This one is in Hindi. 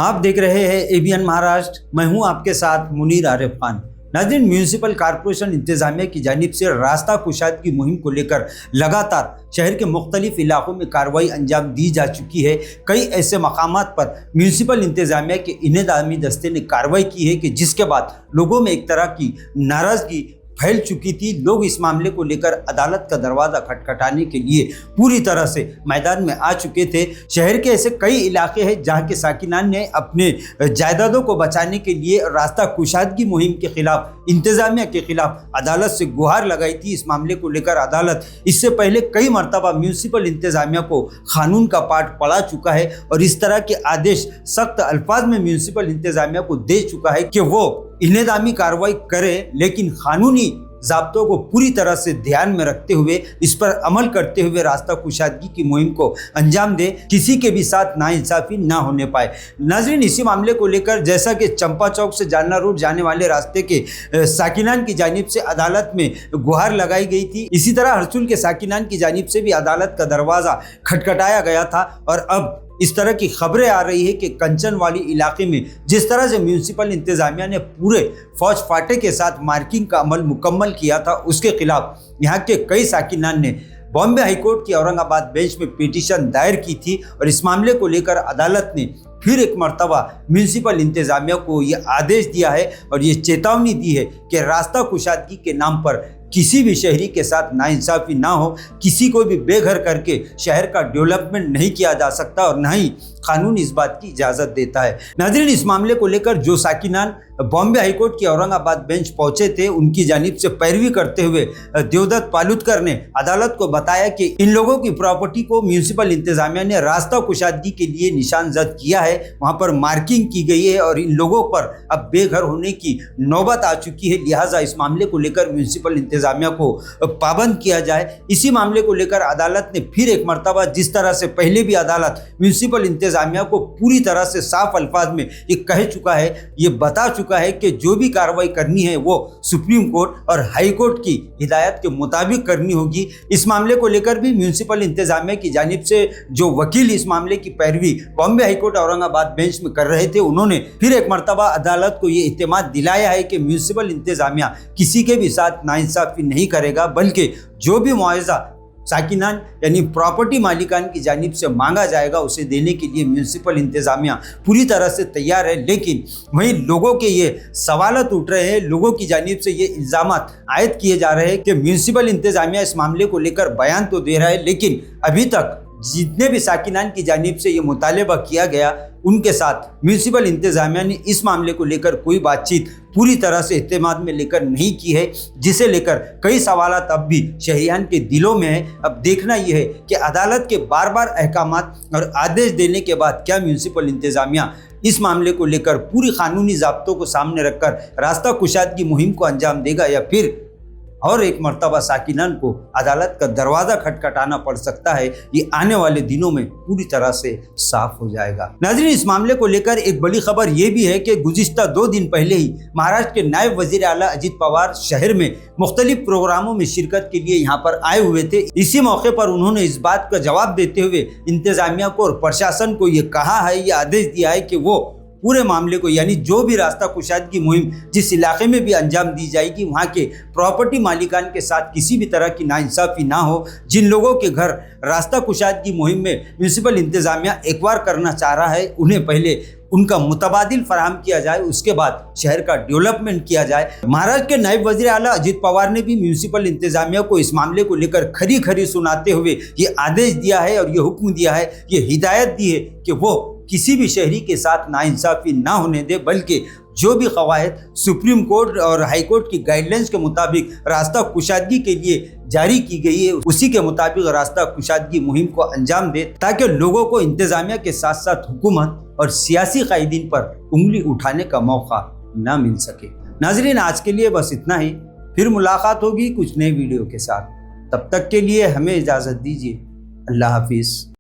आप देख रहे हैं एबीएन महाराष्ट्र। मैं हूं आपके साथ मुनीर आरिफ खान। नाज़रीन, म्यूनिसिपल कॉरपोरेशन इंतजामिया की जानिब से रास्ता कुशादगी मुहिम को लेकर लगातार शहर के मुख्तलिफ इलाकों में कार्रवाई अंजाम दी जा चुकी है। कई ऐसे मकामात पर म्यूनिसिपल इंतजामिया के इंतजामी दस्ते ने कार्रवाई की है कि जिसके बाद लोगों में एक तरह की नाराजगी फैल चुकी थी। लोग इस मामले को लेकर अदालत का दरवाज़ा खटखटाने के लिए पूरी तरह से मैदान में आ चुके थे। शहर के ऐसे कई इलाके हैं जहां के साकिनान ने अपने जायदादों को बचाने के लिए रास्ता कुशादगी मुहिम के खिलाफ, इंतजामिया के खिलाफ अदालत से गुहार लगाई थी। इस मामले को लेकर अदालत इससे पहले कई मरतबा म्यूनिसिपल इंतजामिया को कानून का पाठ पढ़ा चुका है और इस तरह के आदेश सख्त अल्फाज में म्यूनिसिपल इंतजामिया को दे चुका है कि वो इंतजामी कार्रवाई करे, लेकिन कानूनी ज़ाब्तों को पूरी तरह से ध्यान में रखते हुए इस पर अमल करते हुए रास्ता कुशादगी की मुहिम को अंजाम दे, किसी के भी साथ नाइंसाफ़ी ना होने पाए। नाज़रीन, इसी मामले को लेकर जैसा कि चंपा चौक से जालना रोड जाने वाले रास्ते के साकिनान की जानिब से अदालत में गुहार लगाई गई थी, इसी तरह हरसुल के साकिनान की जानिब से भी अदालत का दरवाज़ा खटखटाया गया था। और अब इस तरह की खबरें आ रही है कि कंचन वाली इलाके में जिस तरह से म्यूनिसिपल इंतजामिया ने पूरे फौज फाटे के साथ मार्किंग का अमल मुकम्मल किया था, उसके खिलाफ यहाँ के कई साकिनान ने बॉम्बे हाईकोर्ट की औरंगाबाद बेंच में पिटीशन दायर की थी। और इस मामले को लेकर अदालत ने फिर एक मरतबा म्यूनिसिपल इंतजामिया को ये आदेश दिया है और ये चेतावनी दी है कि रास्ता कुशादगी के नाम पर किसी भी शहरी के साथ नाइंसाफ़ी ना हो, किसी को भी बेघर करके शहर का डेवलपमेंट नहीं किया जा सकता और न ही कानून इस बात की इजाज़त देता है। नाज़रीन, इस मामले को लेकर जो साकिनान बॉम्बे हाईकोर्ट की औरंगाबाद बेंच पहुंचे थे, उनकी जानिब से पैरवी करते हुए देवदत्त पालुतकर ने अदालत को बताया कि इन लोगों की प्रॉपर्टी को म्यूनिसिपल इंतजामिया ने रास्ता कुशादगी के लिए निशानजद किया है, वहां पर मार्किंग की गई है और इन लोगों पर अब बेघर होने की नौबत आ चुकी है। लिहाजा इस मामले को लेकर म्यूनिसिपल इंतजामिया को पाबंद किया जाए। इसी मामले को लेकर अदालत ने फिर एक मरतबा, जिस तरह से पहले भी अदालत म्यूनिसिपल इंतजामिया को पूरी तरह से साफ अल्फाज में ये कह चुका है, ये बता चुका है कि जो भी कार्रवाई करनी है वो सुप्रीम कोर्ट और हाई कोर्ट की हिदायत के मुताबिक करनी होगी। इस मामले को लेकर भी म्यूनिसिपल इंतजामिया की जानिब से जो वकील इस मामले की पैरवी बॉम्बे हाईकोर्ट औरंगाबाद बेंच में कर रहे थे, उन्होंने फिर एक मरतबा अदालत को ये इत्तेमाद दिलाया है कि म्यूनिसिपल इंतजामिया किसी के भी साथ नाइंसाफ़ी नहीं करेगा, बल्कि जो भी मुआवजा साकिनान यानी प्रॉपर्टी मालिकान की जानिब से मांगा जाएगा उसे देने के लिए म्यूनिसिपल इंतजामिया पूरी तरह से तैयार है। लेकिन वहीं लोगों के ये सवालत उठ रहे हैं, लोगों की जानिब से ये इल्ज़ामात आयद किए जा रहे हैं कि म्यूनिसिपल इंतजामिया इस मामले को लेकर बयान तो दे रहा है, लेकिन अभी तक जितने भी साकिनान की जानिब से ये मुतालबा किया गया, उनके साथ म्यूनिसिपल इंतजामिया ने इस मामले को लेकर कोई बातचीत पूरी तरह से इत्तेमाद में लेकर नहीं की है, जिसे लेकर कई सवालात अब भी शहरियान के दिलों में है। अब देखना यह है कि अदालत के बार बार अहकामात और आदेश देने के बाद क्या म्यूनिसिपल इंतजामिया इस मामले को लेकर पूरी कानूनी ज़ाब्तों को सामने रखकर रास्ता कुशादगी मुहिम को अंजाम देगा, या फिर और एक मरतबा साकिनान को अदालत का दरवाज़ा खटखटाना पड़ सकता है। ये आने वाले दिनों में पूरी तरह से साफ हो जाएगा। नाज़रीन, इस मामले को लेकर एक बड़ी खबर ये भी है कि गुज़िश्ता 2 दिन पहले ही महाराष्ट्र के नायब वज़ीर आला अजित पवार शहर में मुख्तलिफ प्रोग्रामों में शिरकत के लिए यहाँ पर आए हुए थे। इसी मौके पर उन्होंने इस बात का जवाब देते हुए इंतजामिया को और प्रशासन को ये कहा है, ये आदेश दिया है कि वो पूरे मामले को, यानी जो भी रास्ता कुशादगी मुहिम जिस इलाके में भी अंजाम दी जाएगी, वहाँ के प्रॉपर्टी मालिकान के साथ किसी भी तरह की नाइंसाफ़ी ना हो। जिन लोगों के घर रास्ता कुशादगी मुहिम में म्यूनिसिपल इंतजामिया एक बार करना चाह रहा है, उन्हें पहले उनका मुतबादिल फराहम किया जाए, उसके बाद शहर का डेवलपमेंट किया जाए। महाराष्ट्र के नायब वज़ीर आला अजित पवार ने भी म्यूनिसिपल इंतजामिया को इस मामले को लेकर खरी खरी सुनाते हुए ये आदेश दिया है और ये हुक्म दिया है, ये हिदायत दी है कि वो किसी भी शहरी के साथ नाइंसाफ़ी ना होने दे, बल्कि जो भी क़वायद सुप्रीम कोर्ट और हाई कोर्ट की गाइडलाइंस के मुताबिक रास्ता कुशादगी के लिए जारी की गई है, उसी के मुताबिक रास्ता कुशादगी मुहिम को अंजाम दे, ताकि लोगों को इंतजामिया के साथ साथ हुकूमत और सियासी कायदीन पर उंगली उठाने का मौका ना मिल सके। नाज़रीन, आज के लिए बस इतना ही। फिर मुलाकात होगी कुछ नए वीडियो के साथ। तब तक के लिए हमें इजाज़त दीजिए। अल्लाह हाफिज़।